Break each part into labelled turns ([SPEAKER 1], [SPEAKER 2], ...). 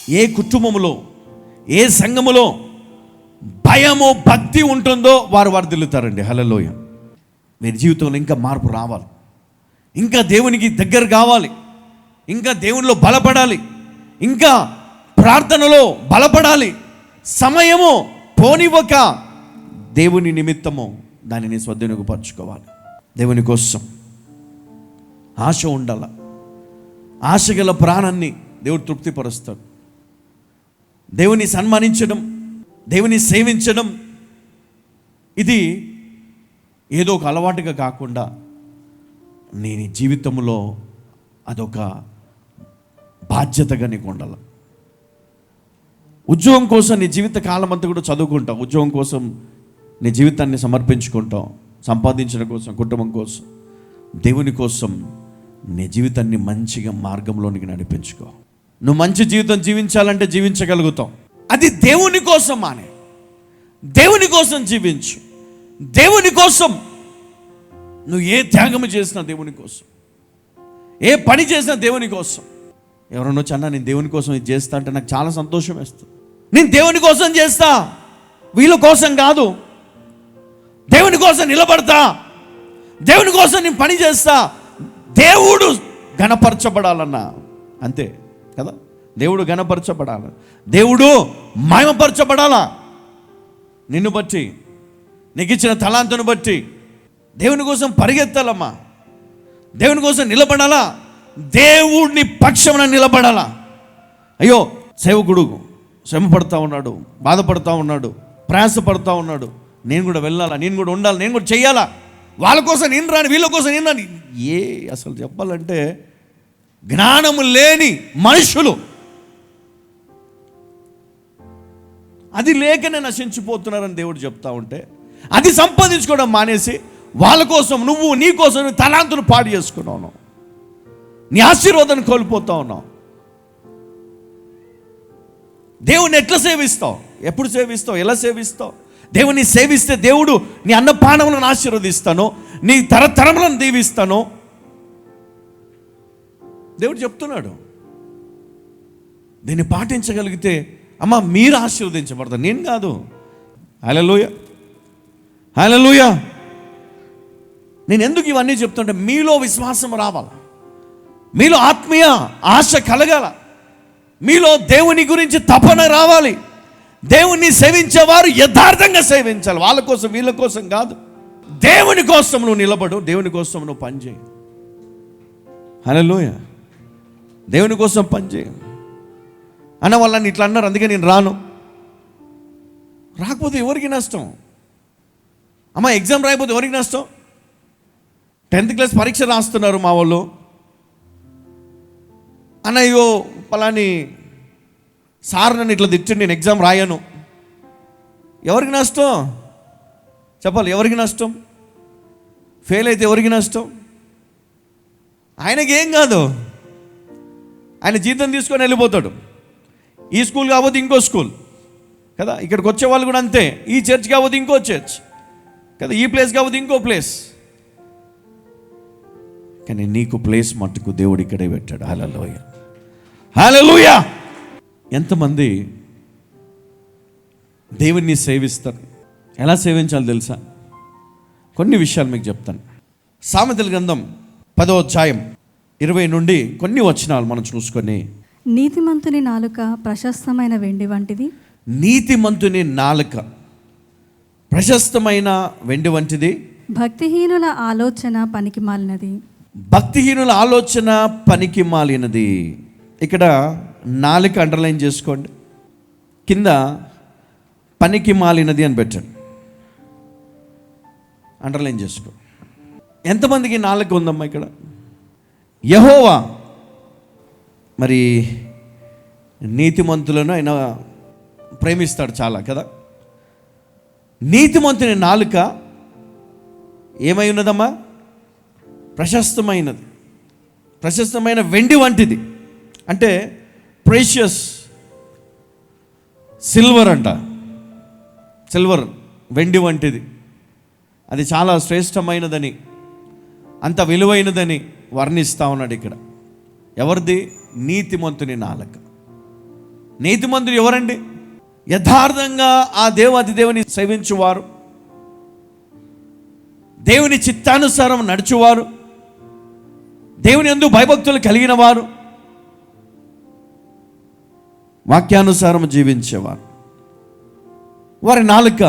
[SPEAKER 1] ఏ కుటుంబములో, ఏ సంఘములో భయము భక్తి ఉంటుందో వారు వర్ధిల్లుతారండి. హల్లెలూయా. మీరు జీవితంలో ఇంకా మార్పు రావాలి, ఇంకా దేవునికి దగ్గర కావాలి, ఇంకా దేవునిలో బలపడాలి, ఇంకా ప్రార్థనలో బలపడాలి. సమయము పోనివ్వక దేవుని నిమిత్తము దానిని సద్వినియోగపరచుకోవాలి. దేవుని కోసం ఆశ ఉండాల. ఆశ గల ప్రాణాన్ని దేవుడు తృప్తిపరుస్తాడు. దేవుని సన్మానించడం, దేవుని సేవించడం ఇది ఏదో ఒక అలవాటుగా కాకుండా నీ జీవితంలో అదొక బాధ్యతగా నీకు ఉండాలి. ఉద్యోగం కోసం నీ జీవిత కాలం అంతా కూడా చదువుకుంటావు, ఉద్యోగం కోసం నీ జీవితాన్ని సమర్పించుకుంటావు, సంపాదించడం కోసం, కుటుంబం కోసం. దేవుని కోసం నీ జీవితాన్ని మంచిగా మార్గంలోనికి నడిపించుకో. నువ్వు మంచి జీవితం జీవించాలంటే జీవించగలుగుతావు. అది దేవుని కోసం మానే, దేవుని కోసం జీవించు. దేవుని కోసం నువ్వు ఏ త్యాగము చేసినా దేవుని కోసం, ఏ పని చేసినా దేవుని కోసం. ఎవరన్నా వచ్చి నేను దేవుని కోసం ఇది చేస్తా అంటే నాకు చాలా సంతోషం వేస్తుంది. నేను దేవుని కోసం చేస్తా, వీళ్ళ కోసం కాదు. దేవుని కోసం నిలబడతా, దేవుని కోసం నేను పని చేస్తా. దేవుడు ఘనపరచబడాలన్నా అంతే కదా. దేవుడు ఘనపరచబడాలి, దేవుడు మహిమపరచబడాలా. నిన్ను బట్టి, నీకు ఇచ్చిన తలాంతును బట్టి దేవుని కోసం పరిగెత్తాలమ్మా, దేవుని కోసం నిలబడాలా, దేవుడిని పక్షమున నిలబడాలా. అయ్యో సేవకుడు శ్రమ పడుతూ ఉన్నాడు, బాధపడుతూ ఉన్నాడు, ప్రయాసపడుతూ ఉన్నాడు, నేను కూడా వెళ్ళాలా, నేను కూడా ఉండాలి, నేను కూడా చెయ్యాలా, వాళ్ళ కోసం నేను రాని, వీళ్ళ కోసం నేను రాని. అసలు చెప్పాలంటే జ్ఞానము లేని మనుషులు. అది లేకనే నశించిపోతున్నారని దేవుడు చెప్తా ఉంటే, అది సంపాదించుకోవడం మానేసి వాళ్ళ కోసం నువ్వు, నీ కోసం నువ్వు తలాంతులు పాడు చేసుకున్నావు, నీ ఆశీర్వాదాన్ని కోల్పోతా ఉన్నావు. దేవుని ఎట్లా సేవిస్తావు, ఎప్పుడు సేవిస్తావు, ఎలా సేవిస్తావు? దేవుని సేవిస్తే దేవుడు నీ అన్నపానములను ఆశీర్వదిస్తాను, నీ తరతరములను దీవిస్తాను దేవుడు చెప్తున్నాడు. దీన్ని పాటించగలిగితే అమ్మ మీరు ఆశీర్వదించబడతారు, నేను కాదు. హల్లెలూయా, హల్లెలూయా. నేను ఎందుకు ఇవన్నీ చెప్తుంటే మీలో విశ్వాసం రావాలి, మీలో ఆత్మీయ ఆశ కలగాల, మీలో దేవుని గురించి తపన రావాలి. దేవుణ్ణి సేవించేవారు యథార్థంగా సేవించాలి, వాళ్ళ కోసం వీళ్ళ కోసం కాదు. దేవుని కోసం నువ్వు నిలబడు, దేవుని కోసం నువ్వు పనిచేయి. హల్లెలూయా. దేవుని కోసం పనిచేయి అన్న వాళ్ళని ఇట్లా అన్నారు, అందుకే నేను రాను. రాకపోతే ఎవరికి నష్టం అమ్మ? ఎగ్జామ్ రాయకపోతే ఎవరికి నష్టం? 10th క్లాస్ పరీక్ష రాస్తున్నారు మా వాళ్ళు, అన్నయ్యో పలాని సార్ నన్ను ఇట్లా తిట్టండి, నేను ఎగ్జామ్ రాయను. ఎవరికి నష్టం చెప్పాలి? ఎవరికి నష్టం? ఫెయిల్ అయితే ఎవరికి నష్టం? ఆయనకి ఏం కాదు, ఆయన జీతం తీసుకొని వెళ్ళిపోతాడు. ఈ స్కూల్ కాకపోతే ఇంకో స్కూల్ కదా, ఇక్కడికి వచ్చే వాళ్ళు కూడా అంతే. ఈ చర్చ్ కాకపోతే ఇంకో చర్చ్ కదా, ఈ ప్లేస్ కాకపోతే ఇంకో ప్లేస్. కానీ నీకు ప్లేస్ మట్టుకు దేవుడు ఇక్కడే పెట్టాడు. హల్లెలూయా, హల్లెలూయా. ఎంతమంది దేవుణ్ణి సేవిస్తారు? ఎలా సేవించాలో తెలుసా? కొన్ని విషయాలు మీకు చెప్తాను. సామెతల గ్రంథం 10వ అధ్యాయం 20 నుండి కొన్ని వచనాలు మనం చూసుకొని.
[SPEAKER 2] నీతిమంతుని నాలుక ప్రశస్తమైన వెండి వంటిది.
[SPEAKER 1] నీతిమంతుని నాలుక ప్రశస్తమైన వెండి వంటిది.
[SPEAKER 2] భక్తిహీనుల ఆలోచన పనికి మాలినది.
[SPEAKER 1] భక్తిహీనుల ఆలోచన పనికి మాలినది. ఇక్కడ నాలుక అండర్లైన్ చేసుకోండి, కింద పనికి మాలినది అని పెట్టండి, అండర్లైన్ చేసుకో. ఎంతమందికి నాలుక ఉందమ్మా ఇక్కడ? యెహోవా మరి నీతిమంతులను ఆయన ప్రేమిస్తాడు చాలా కదా. నీతిమంతుని నాలుక ఏమై ఉన్నదమ్మా? ప్రశస్తమైనది, ప్రశస్తమైన వెండి వంటిది. అంటే ప్రెషియస్ సిల్వర్ అంట, సిల్వర్ వెండి వంటిది. అది చాలా శ్రేష్టమైనదని, అంత విలువైనదని వర్ణిస్తూ ఉన్నాడు ఇక్కడ. ఎవరిది? నీతిమంతుని నాలుక. నీతిమంతులు ఎవరండి? యథార్థంగా ఆ దేవాది దేవుని సేవించువారు, దేవుని చిత్తానుసారం నడుచువారు, దేవుని యందు భయభక్తులు కలిగిన వారు, వాక్యానుసారం జీవించేవారు. వారి నాలుక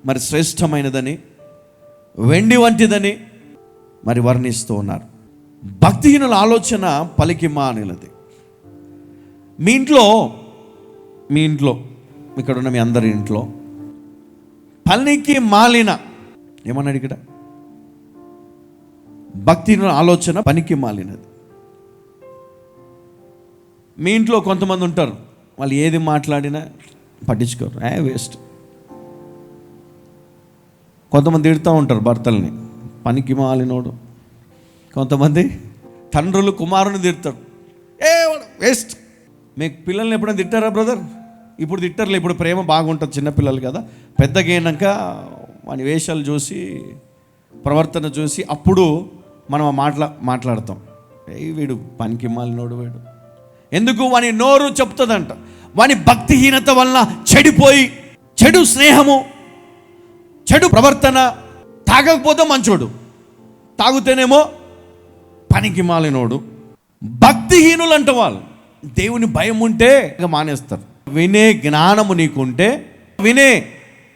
[SPEAKER 1] మరి శ్రేష్టమైనదని, వెండి వంటిదని మరి వర్ణిస్తూ ఉన్నారు. భక్తిహీనుల ఆలోచన పలికి మానినది. మీ ఇంట్లో ఇక్కడ ఉన్న మీ అందరి ఇంట్లో పనికి మాలిన ఏమన్నాడు ఇక్కడ? భక్తిహీనుల ఆలోచన పనికి మాలినది. మీ ఇంట్లో కొంతమంది ఉంటారు, వాళ్ళు ఏది మాట్లాడినా పట్టించుకోరు, వేస్ట్. కొంతమంది తిడుతూ ఉంటారు భర్తల్ని, పనికి మాలినోడు. కొంతమంది తండ్రులు కుమారుని తిడతారు, వేస్ట్. మీకు పిల్లల్ని ఎప్పుడైనా తిట్టారా బ్రదర్? ఇప్పుడు తిట్టర్లే, ఇప్పుడు ప్రేమ బాగుంటుంది, చిన్నపిల్లలు కదా. పెద్దగా అయినాక వాని వేషాలు చూసి, ప్రవర్తన చూసి అప్పుడు మనం మాట్లాడతాం, వీడు పనికి మాలినోడు వీడు. ఎందుకు? వాని నోరు చెప్తుందంట. వాని భక్తిహీనత వల్ల చెడిపోయి, చెడు స్నేహము, చెడు ప్రవర్తన. తాగకపోతే మంచోడు, తాగుతేనేమో పనికి మాలినోడు. భక్తిహీనులు అంట వాళ్ళు. దేవుని భయం ఉంటే మానేస్తారు. వినే జ్ఞానము నీకుంటే, వినే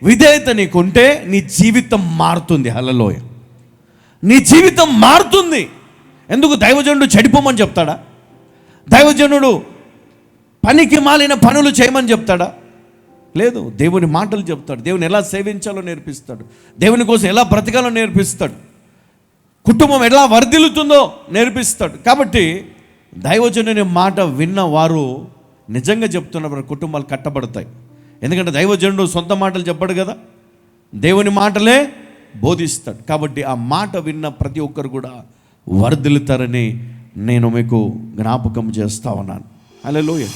[SPEAKER 1] విధేయత నీకుంటే నీ జీవితం మారుతుంది. హల్లెలూయా, నీ జీవితం మారుతుంది. ఎందుకు? దైవజనుడు చెడిపోమని చెప్తాడా? దైవజనుడు పనికి మాలిన పనులు చేయమని చెప్తాడా? లేదు. దేవుని మాటలు చెప్తాడు. దేవుని ఎలా సేవించాలో నేర్పిస్తాడు. దేవుని కోసం ఎలా బ్రతకాలో నేర్పిస్తాడు. కుటుంబం ఎలా వర్ధిల్లుతుందో నేర్పిస్తాడు. కాబట్టి దైవజనుని మాట విన్న వారు నిజంగా చెప్తున్న కుటుంబాలు కట్టబడతాయి. ఎందుకంటే దైవజనుడు సొంత మాటలు చెప్పాడు కదా, దేవుని మాటలే బోధిస్తాడు. కాబట్టి ఆ మాట విన్న ప్రతి ఒక్కరు కూడా వర్ధిల్లుతారని నేను మీకు జ్ఞాపకం చేస్తా ఉన్నాను. హల్లెలూయా.